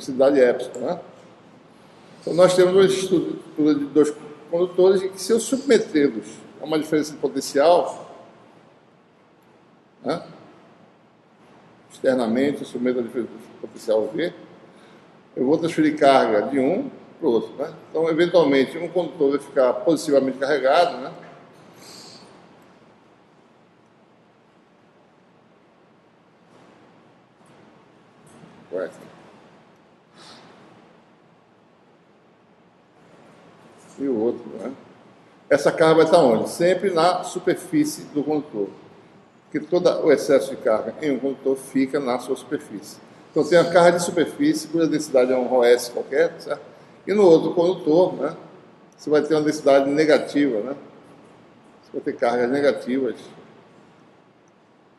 velocidade epsilon, né? Então, nós temos uma estrutura de dois condutores e que, se eu submetê-los a uma diferença de potencial, né? Externamente, eu submeto a diferença de potencial V, eu vou transferir carga de um para o outro, né? Então, eventualmente, um condutor vai ficar positivamente carregado, né? E o outro, né? Essa carga vai estar onde? Sempre na superfície do condutor. Porque todo o excesso de carga em um condutor fica na sua superfície. Então, tem a carga de superfície, cuja densidade é um ρS qualquer, certo? E no outro condutor, né, você vai ter uma densidade negativa, né? Você vai ter cargas negativas.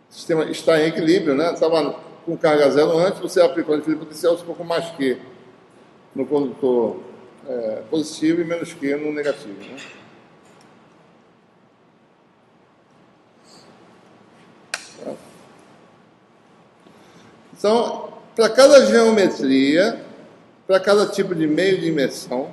O sistema está em equilíbrio, né? Estava com carga zero antes, você aplicou a diferença potencial, você ficou com mais Q no condutor positivo e menos Q no negativo, né? Então, para cada geometria, para cada tipo de meio de imersão,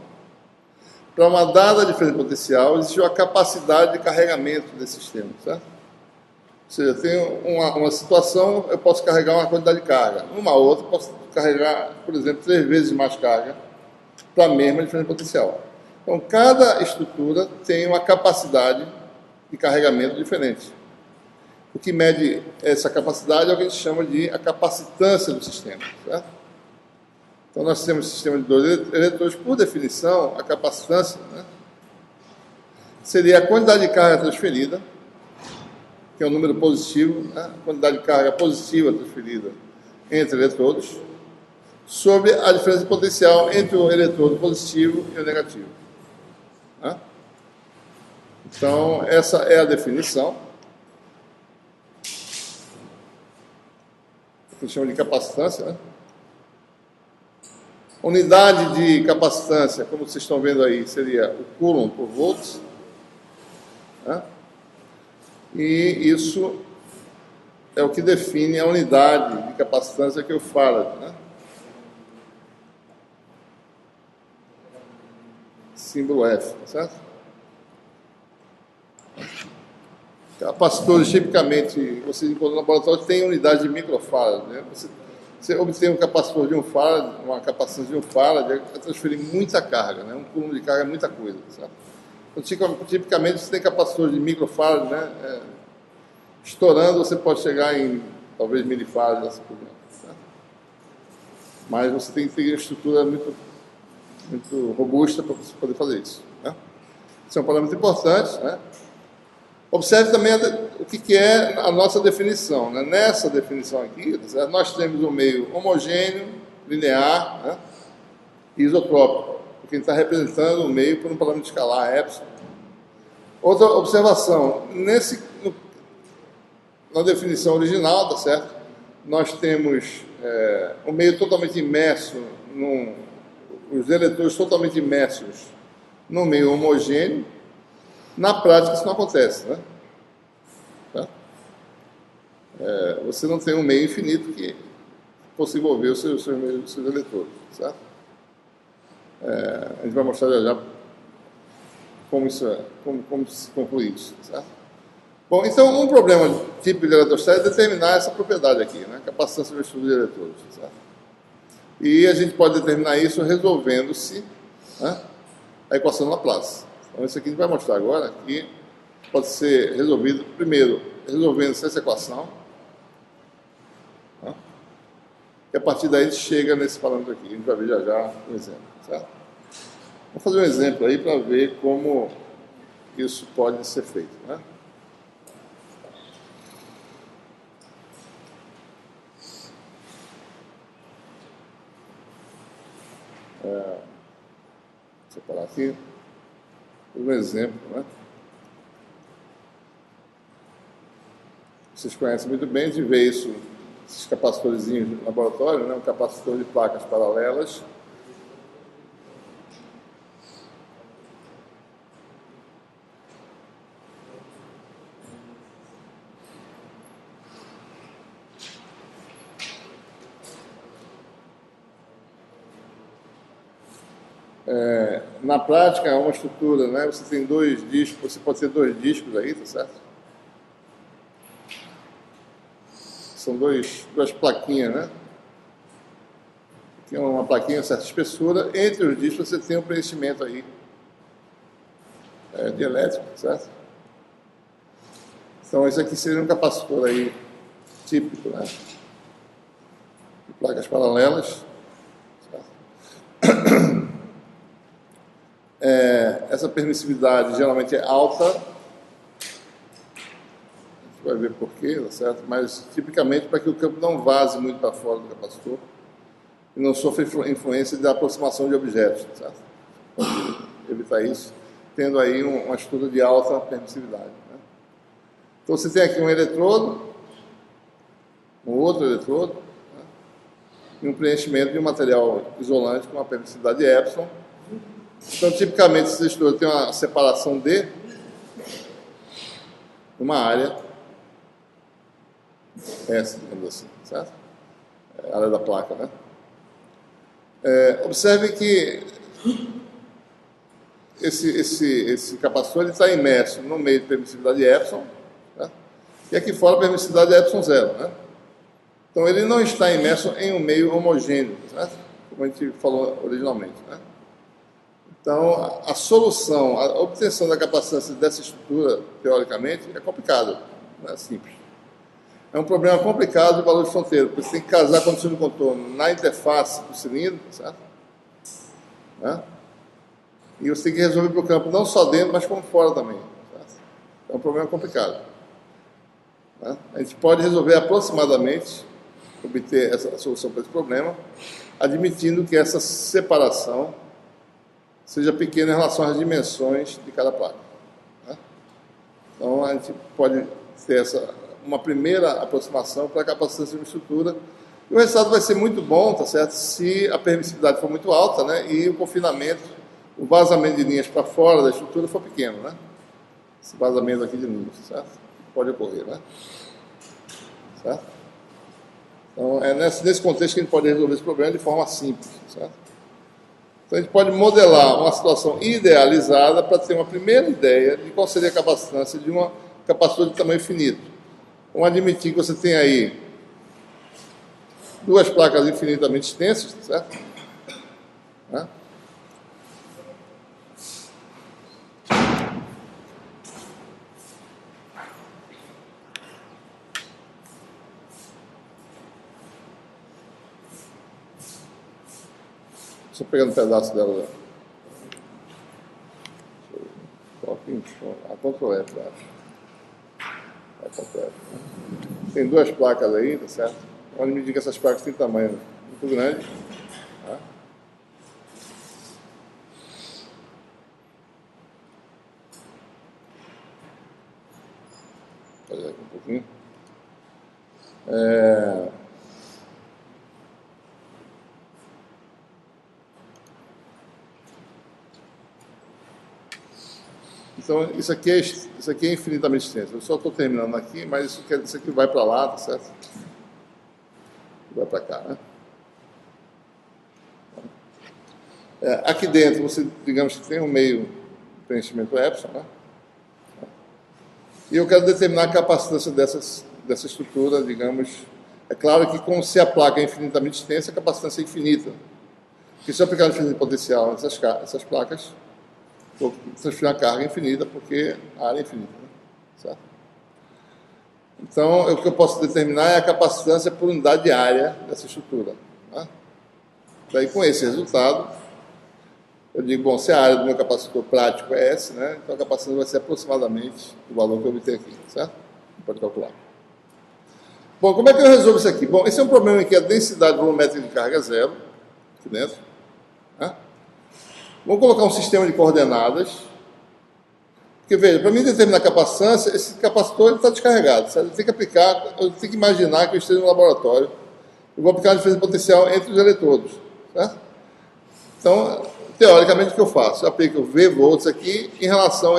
para uma dada diferença potencial, existe uma capacidade de carregamento desse sistema, certo? Ou seja, eu tenho uma situação, eu posso carregar uma quantidade de carga. Numa outra, eu posso carregar, por exemplo, 3 vezes mais carga para a mesma diferença potencial. Então, cada estrutura tem uma capacidade de carregamento diferente. O que mede essa capacidade é o que a gente chama de a capacitância do sistema, certo? Então, nós temos um sistema de 2 eletrodos, por definição, a capacitância, né, seria a quantidade de carga transferida, que é um número positivo, né, a quantidade de carga positiva transferida entre eletrodos, sobre a diferença de potencial entre o eletrodo positivo e o negativo, né? Então, essa é a definição, que a gente chama de capacitância, né? Unidade de capacitância, como vocês estão vendo aí, seria o Coulomb por volts, né? E isso é o que define a unidade de capacitância que é o Farad, né? Símbolo F, certo? Capacitores, tipicamente, vocês encontram no laboratório, tem unidade de microfarad, né? Você obtém um capacitor de 1 farad, uma capacitância de 1 farad, é transferir muita carga, né? Um coulomb de carga é muita coisa, certo? Então, tipicamente, você tem capacitores de microfarad, né? Estourando, você pode chegar em, talvez, milifarad, assim por diante, certo? Mas você tem que ter uma estrutura muito robusta para você poder fazer isso, né? Isso é um parâmetro importante, né? Observe também o que é a nossa definição, né? Nessa definição aqui, nós temos um meio homogêneo, linear, né, e isotrópico, porque a gente está representando o meio por um parâmetro escalar, epsilon. Outra observação, na definição original, tá certo? Nós temos um meio totalmente imerso, os eletrodos totalmente imersos no meio homogêneo. Na prática, isso não acontece, né? Tá? Você não tem um meio infinito que possa envolver os seus eletrodos, certo? A gente vai mostrar já como se conclui isso, certo? Bom, então, um problema típico de eletrostática é determinar essa propriedade aqui, né? Capacitância do estudo de eletrodos, certo? E a gente pode determinar isso resolvendo-se, né, a equação de Laplace. Então, isso aqui a gente vai mostrar agora, que pode ser resolvido, primeiro, resolvendo-se essa equação, né, e a partir daí a gente chega nesse parâmetro aqui. A gente vai ver já um exemplo, certo? Vamos fazer um exemplo aí para ver como isso pode ser feito, né? Vou separar aqui um exemplo, né? Vocês conhecem muito bem, de ver isso, esses capacitorzinhos no laboratório, né? Um capacitor de placas paralelas. Na prática, é uma estrutura, né? Você tem 2 discos, você pode ter 2 discos aí, tá certo? São duas plaquinhas, né? Tem uma plaquinha de certa espessura. Entre os discos você tem um preenchimento aí de elétrico, certo? Então, esse aqui seria um capacitor aí típico, né? De placas paralelas. Certo? Essa permissividade geralmente é alta. A gente vai ver porquê, tá certo? Mas tipicamente para que o campo não vaze muito para fora do capacitor e não sofra influência da aproximação de objetos, tá certo? Pode evitar isso, tendo aí uma estrutura de alta permissividade, né? Então você tem aqui um eletrodo, um outro eletrodo, né? E um preenchimento de um material isolante com uma permissividade epsilon. Então, tipicamente, essa estrutura tem uma separação de uma área S, digamos assim, certo? A área da placa, né? Observe que esse capacitor está imerso no meio de permissividade epsilon, né? E aqui fora a permissividade é epsilon 0, né? Então, ele não está imerso em um meio homogêneo, certo? Como a gente falou originalmente, né? Então, a solução, a obtenção da capacitância dessa estrutura, teoricamente, é complicado, não é simples. É um problema complicado de valor de fronteira, porque você tem que casar a condição de contorno na interface do cilindro, certo? Né? E você tem que resolver para o campo não só dentro, mas como fora também, certo? É um problema complicado. Né? A gente pode resolver aproximadamente, obter essa solução para esse problema, admitindo que essa separação seja pequena em relação às dimensões de cada placa, né? Então, a gente pode ter uma primeira aproximação para a capacitância de uma estrutura, e o resultado vai ser muito bom, tá certo? Se a permissividade for muito alta, né? E o confinamento, o vazamento de linhas para fora da estrutura for pequeno, né? Esse vazamento aqui de linhas, certo? Pode ocorrer, né? Certo? Então, é nesse contexto que a gente pode resolver esse problema de forma simples, certo? Então, a gente pode modelar uma situação idealizada para ter uma primeira ideia de qual seria a capacitância de uma capacitor de tamanho finito. Vamos admitir que você tem aí 2 placas infinitamente extensas, certo? Né? Estou pegando um pedaço dela. A Ctrl F, eu acho. A Ctrl F. Tem 2 placas aí, tá certo? Vamos medir que essas placas têm tamanho muito grande. Tá? Vou fazer aqui um pouquinho. Então, isso aqui é infinitamente extenso. Eu só estou terminando aqui, mas isso aqui vai para lá, tá certo? Vai para cá, né? Aqui dentro, você, digamos que tem um meio preenchimento epsilon, né? E eu quero determinar a capacitância dessa estrutura, digamos. É claro que, como se a placa é infinitamente extensa, a capacitância é infinita. Porque se eu aplicar um infinito potencial nessas placas, vou transferir uma carga infinita, porque a área é infinita, né? Certo? Então, o que eu posso determinar é a capacitância por unidade de área dessa estrutura, né? Daí, com esse resultado, eu digo, bom, se a área do meu capacitor prático é S, né? Então a capacitância vai ser aproximadamente o valor que eu obter aqui, certo? Pode calcular. Bom, como é que eu resolvo isso aqui? Bom, esse é um problema em que a densidade volumétrica de carga é 0, aqui dentro, né? Vamos colocar um sistema de coordenadas, porque, veja, para mim determinar a capacitância, esse capacitor está descarregado, certo? Eu tenho que aplicar, eu tenho que imaginar que eu esteja no laboratório, eu vou aplicar a diferença potencial entre os eletrodos, certo? Então, teoricamente, o que eu faço? Eu aplico V volts aqui em relação a